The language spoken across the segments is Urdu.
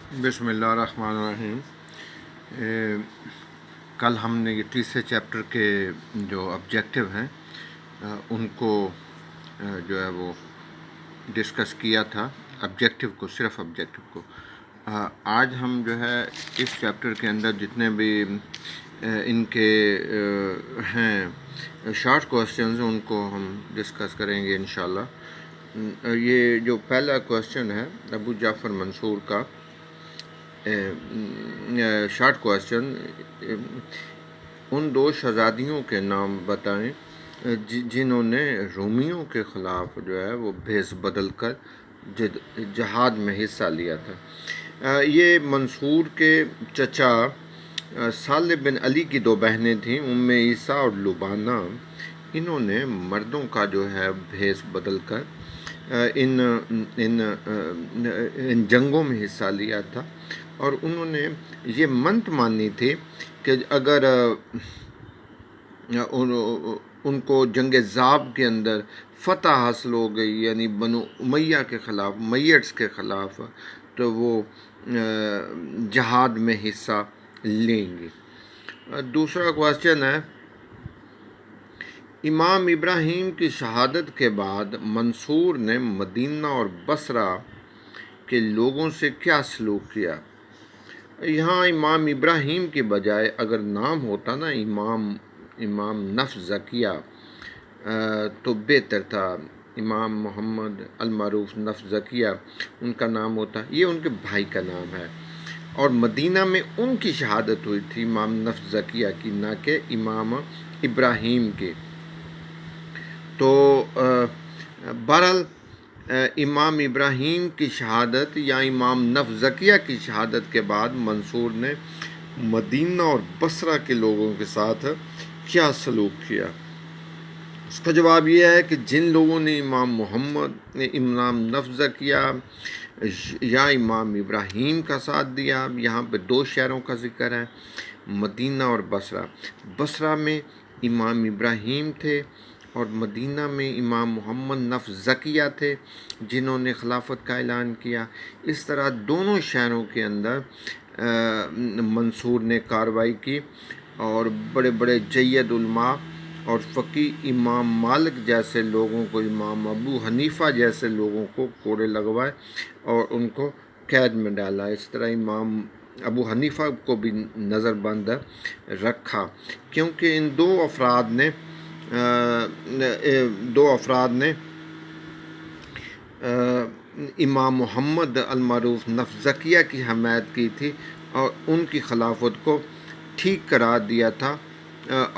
بسم اللہ الرحمن الرحیم۔ کل ہم نے یہ تیسرے چیپٹر کے جو آبجیکٹیو ہیں ان کو جو ہے وہ ڈسکس کیا تھا، آبجیکٹیو کو، صرف آبجیکٹیو کو۔ آج ہم جو ہے اس چیپٹر کے اندر جتنے بھی ان کے ہیں شارٹ کوسچنز ان کو ہم ڈسکس کریں گے انشاءاللہ۔ یہ جو پہلا کوسچن ہے ابو جعفر منصور کا، شارٹ کوسچن، ان دو شہزادیوں کے نام بتائیں جنہوں نے رومیوں کے خلاف جو ہے وہ بھیس بدل کر جہاد میں حصہ لیا تھا۔ یہ منصور کے چچا صالح بن علی کی دو بہنیں تھیں، ام عیسیٰ اور لبانہ۔ انہوں نے مردوں کا جو ہے بھیس بدل کر ان جنگوں میں حصہ لیا تھا، اور انہوں نے یہ منت مانی تھی کہ اگر ان کو جنگ ضاب کے اندر فتح حاصل ہو گئی، یعنی بنو امیہ کے خلاف، میٹس کے خلاف، تو وہ جہاد میں حصہ لیں گے۔ دوسرا کوسچن ہے، امام ابراہیم کی شہادت کے بعد منصور نے مدینہ اور بصرہ کے لوگوں سے کیا سلوک کیا؟ یہاں امام ابراہیم کے بجائے اگر نام ہوتا نا امام نفس زکیہ تو بہتر تھا۔ امام محمد المعروف نفس زکیہ ان کا نام ہوتا، یہ ان کے بھائی کا نام ہے، اور مدینہ میں ان کی شہادت ہوئی تھی امام نفس زکیہ کی، نہ کہ امام ابراہیم کے۔ تو بہرحال امام ابراہیم کی شہادت یا امام نفس زکیہ کی شہادت کے بعد منصور نے مدینہ اور بصرہ کے لوگوں کے ساتھ کیا سلوک کیا؟ اس کا جواب یہ ہے کہ جن لوگوں نے امام محمد، امام نفس زکیہ یا امام ابراہیم کا ساتھ دیا، یہاں پہ دو شہروں کا ذکر ہے، مدینہ اور بصرہ۔ بصرہ میں امام ابراہیم تھے اور مدینہ میں امام محمد نفس زکیہ تھے جنہوں نے خلافت کا اعلان کیا۔ اس طرح دونوں شہروں کے اندر منصور نے کارروائی کی، اور بڑے بڑے جید علماء اور فقیہ امام مالک جیسے لوگوں کو، امام ابو حنیفہ جیسے لوگوں کو کوڑے لگوائے اور ان کو قید میں ڈالا۔ اس طرح امام ابو حنیفہ کو بھی نظر بند رکھا، کیونکہ ان دو افراد نے امام محمد المعروف نفس زکیہ کی حمایت کی تھی اور ان کی خلافت کو ٹھیک قرار دیا تھا،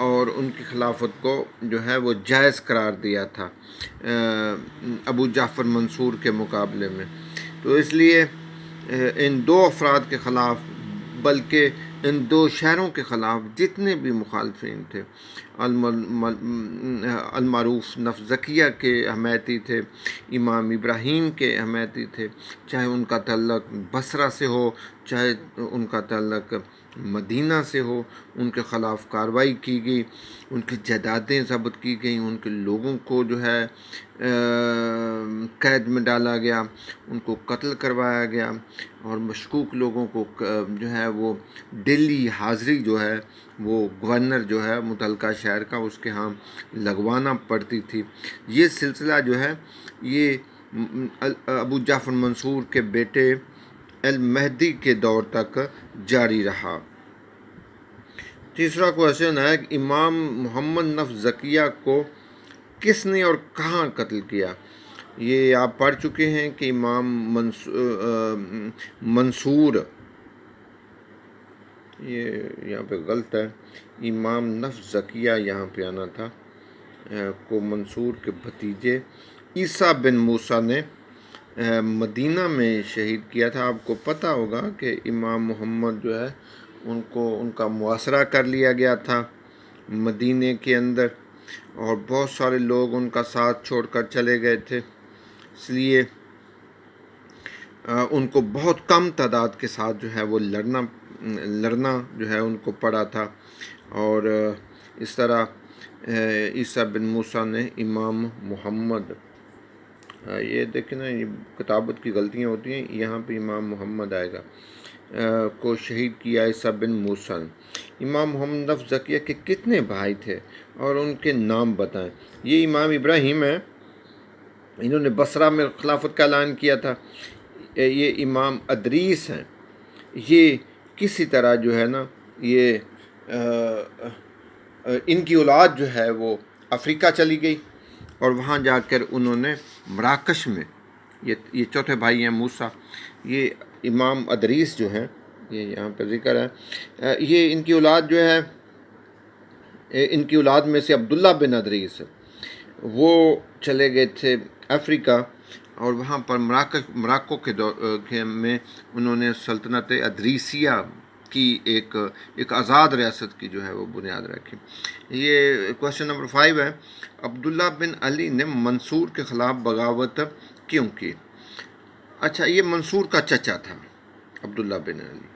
اور ان کی خلافت کو جو ہے وہ جائز قرار دیا تھا ابو جعفر منصور کے مقابلے میں۔ تو اس لیے ان دو افراد کے خلاف، بلکہ ان دو شہروں کے خلاف جتنے بھی مخالفین تھے، المعروف نفس زکیہ کے حمایتی تھے، امام ابراہیم کے حمایتی تھے، چاہے ان کا تعلق بصرہ سے ہو، چاہے ان کا تعلق مدینہ سے ہو، ان کے خلاف کارروائی کی گئی، ان کی جائیدادیں ضبط کی گئیں، ان کے لوگوں کو جو ہے قید میں ڈالا گیا، ان کو قتل کروایا گیا، اور مشکوک لوگوں کو جو ہے وہ ڈیلی حاضری جو ہے وہ گورنر جو ہے متعلقہ شہر کا، اس کے ہاں لگوانا پڑتی تھی۔ یہ سلسلہ جو ہے یہ ابو جعفر منصور کے بیٹے المہدی کے دور تک جاری رہا۔ تیسرا کویشچن ہے کہ امام محمد نفس زکیہ کو کس نے اور کہاں قتل کیا؟ یہ آپ پڑھ چکے ہیں کہ امام منصور، یہ یہاں پہ غلط ہے، امام نفس زکیہ یہاں پہ آنا تھا، کو منصور کے بھتیجے عیسیٰ بن موسیٰ نے مدینہ میں شہید کیا تھا۔ آپ کو پتہ ہوگا کہ امام محمد جو ہے ان کا محاصرہ کر لیا گیا تھا مدینہ کے اندر، اور بہت سارے لوگ ان کا ساتھ چھوڑ کر چلے گئے تھے، اس لیے ان کو بہت کم تعداد کے ساتھ جو ہے وہ لڑنا جو ہے ان کو پڑا تھا، اور اس طرح عیسیٰ بن موسیٰ نے امام محمد یہ دیکھیں نا، یہ کتابت کی غلطیاں ہوتی ہیں. یہاں پہ امام محمد آئے گا کو شہید کیا عیسیٰ بن موسیٰ. امام محمد نفس زکیہ کے کتنے بھائی تھے اور ان کے نام بتائیں. یہ امام ابراہیم ہیں، انہوں نے بصرہ میں خلافت کا اعلان کیا تھا. یہ امام ادریس ہیں، یہ کسی طرح جو ہے نا، یہ ان کی اولاد جو ہے وہ افریقہ چلی گئی اور وہاں جا کر انہوں نے مراکش میں، یہ چوتھے بھائی ہیں موسیٰ. یہ امام ادریس جو ہیں، یہ یہاں پہ ذکر ہے. یہ ان کی اولاد جو ہے، ان کی اولاد میں سے عبداللہ بن ادریس وہ چلے گئے تھے افریقہ، اور وہاں پر مراکو کے میں انہوں نے سلطنت ادریسیہ کی ایک آزاد ریاست کی جو ہے وہ بنیاد رکھی. یہ کوشچن نمبر 5 ہے. عبداللہ بن علی نے منصور کے خلاف بغاوت کیوں کی؟ اچھا، یہ منصور کا چچا تھا عبداللہ بن علی،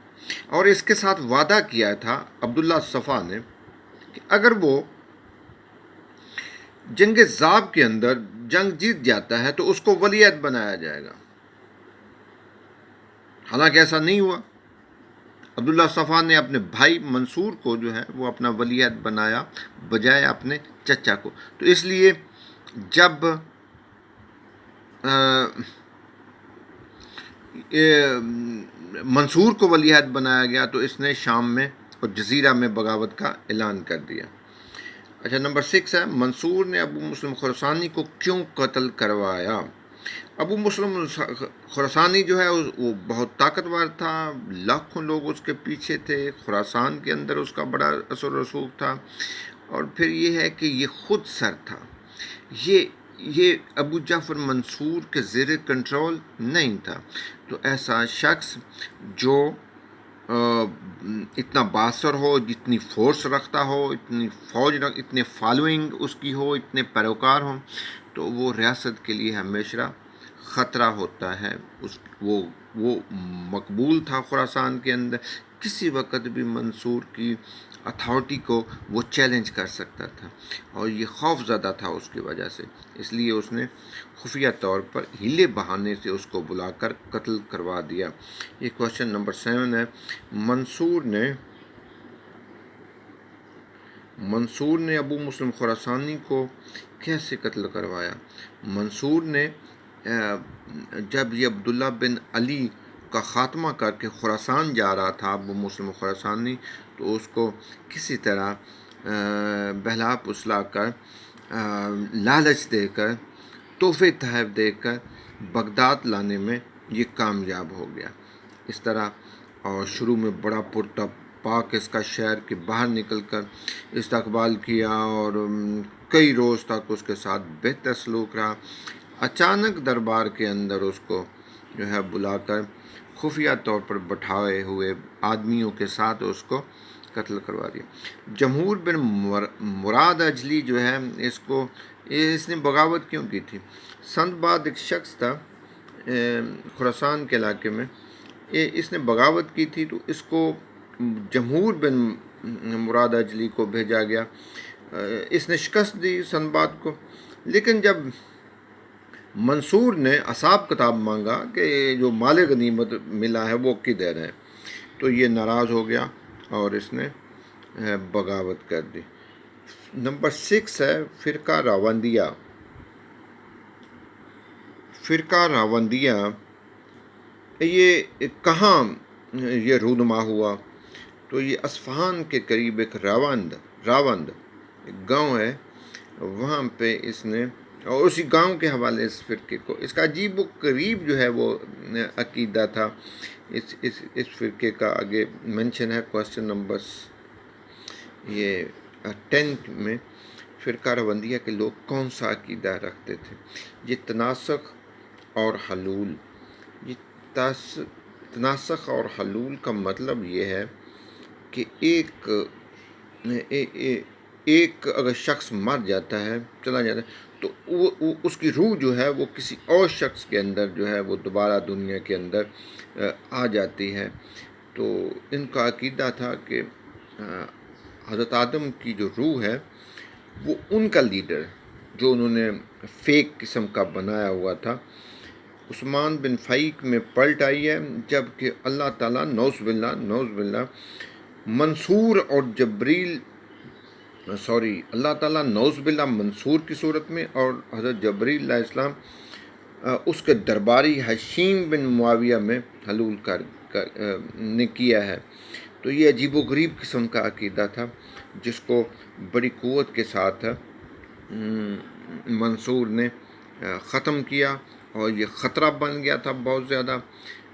اور اس کے ساتھ وعدہ کیا تھا عبداللہ صفا نے کہ اگر وہ جنگ ذاب کے اندر جنگ جیت جاتا ہے تو اس کو ولی عہد بنایا جائے گا. حالانکہ ایسا نہیں ہوا. عبداللہ صفا نے اپنے بھائی منصور کو جو ہے وہ اپنا ولی عہد بنایا بجائے اپنے چچا کو. تو اس لیے جب منصور کو ولی عہد بنایا گیا تو اس نے شام میں اور جزیرہ میں بغاوت کا اعلان کر دیا. اچھا، نمبر 6 ہے. منصور نے ابو مسلم خراسانی کو کیوں قتل کروایا؟ ابو مسلم خراسانی جو ہے وہ بہت طاقتور تھا، لاکھوں لوگ اس کے پیچھے تھے، خراسان کے اندر اس کا بڑا اثر و رسوخ تھا. اور پھر یہ ہے کہ یہ خود سر تھا. یہ ابو جعفر منصور کے زیر کنٹرول نہیں تھا. تو ایسا شخص جو اتنا باثر ہو، جتنی فورس رکھتا ہو، اتنی فوج اتنے فالوئنگ اس کی ہو، اتنے پیروکار ہوں، تو وہ ریاست کے لیے ہمیشہ خطرہ ہوتا ہے. وہ مقبول تھا خراسان کے اندر، کسی وقت بھی منصور کی اتھارٹی کو وہ چیلنج کر سکتا تھا، اور یہ خوف زدہ تھا اس کی وجہ سے. اس لیے اس نے خفیہ طور پر ہیلے بہانے سے اس کو بلا کر قتل کروا دیا. یہ کوشچن نمبر 7 ہے. منصور نے ابو مسلم خراسانی کو کیسے قتل کروایا؟ منصور نے جب یہ عبداللہ بن علی کا خاتمہ کر کے خراسان جا رہا تھا ابو مسلم خراسانی، تو اس کو کسی طرح بہلا پسلا کر، لالچ دے کر، تحفے تحائف دے کر بغداد لانے میں یہ کامیاب ہو گیا. اس طرح اور شروع میں بڑا پاک اس کا شہر کے باہر نکل کر استقبال کیا، اور کئی روز تک اس کے ساتھ بہتر سلوک رہا. اچانک دربار کے اندر اس کو جو ہے بلا کر خفیہ طور پر بٹھائے ہوئے آدمیوں کے ساتھ اس کو قتل کروا دیا. جمہور بن مراد اجلی جو ہے اس نے بغاوت کیوں کی تھی؟ سند بعد ایک شخص تھا خراسان کے علاقے میں، اس نے بغاوت کی تھی، تو اس کو جمہور بن مراد اجلی کو بھیجا گیا. اس نے شکست دی سنباد کو. لیکن جب منصور نے حساب کتاب مانگا کہ جو مال غنیمت ملا ہے وہ کدھر ہے، تو یہ ناراض ہو گیا اور اس نے بغاوت کر دی. نمبر 6 ہے فرقہ راوندیہ. فرقہ راوندیہ یہ کہاں یہ رونما ہوا؟ تو یہ اصفہان کے قریب ایک راوند گاؤں ہے، وہاں پہ اس نے، اور اسی گاؤں کے حوالے اس فرقے کو، اس کا عجیب و قریب جو ہے وہ عقیدہ تھا. اس فرقے کا آگے منشن ہے کوشچن نمبر 10 میں. فرقہ راوندیہ کے لوگ کون سا عقیدہ رکھتے تھے؟ یہ تناسخ اور حلول. یہ تناسخ اور حلول کا مطلب یہ ہے کہ ایک اگر شخص مر جاتا ہے، چلا جاتا ہے، تو اس کی روح جو ہے وہ کسی اور شخص کے اندر جو ہے وہ دوبارہ دنیا کے اندر آ جاتی ہے. تو ان کا عقیدہ تھا کہ حضرت آدم کی جو روح ہے وہ ان کا لیڈر، جو انہوں نے فیک قسم کا بنایا ہوا تھا، عثمان بن فیق میں پلٹ آئی ہے، جب کہ اللہ تعالیٰ نعوذ باللہ منصور اور جبریل اللہ تعالیٰ نعوذ باللہ منصور کی صورت میں اور حضرت جبریل علیہ السلام اس کے درباری حشیم بن معاویہ میں حلول نے کیا ہے۔ تو یہ عجیب و غریب قسم کا عقیدہ تھا جس کو بڑی قوت کے ساتھ منصور نے ختم کیا، اور یہ خطرہ بن گیا تھا بہت زیادہ۔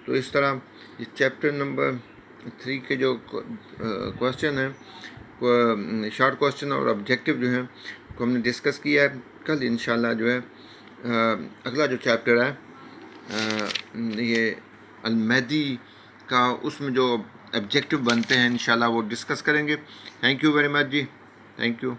تو اس طرح یہ چیپٹر نمبر 3 کے جو کوشچن ہیں، شارٹ کوشچن اور آبجیکٹیو جو ہیں کو ہم نے ڈسکس کیا ہے۔ کل انشاءاللہ جو ہے اگلا جو چیپٹر ہے یہ المہدی کا، اس میں جو آبجیکٹیو بنتے ہیں انشاءاللہ وہ ڈسکس کریں گے۔ تھینک یو ویری مچ جی، تھینک یو۔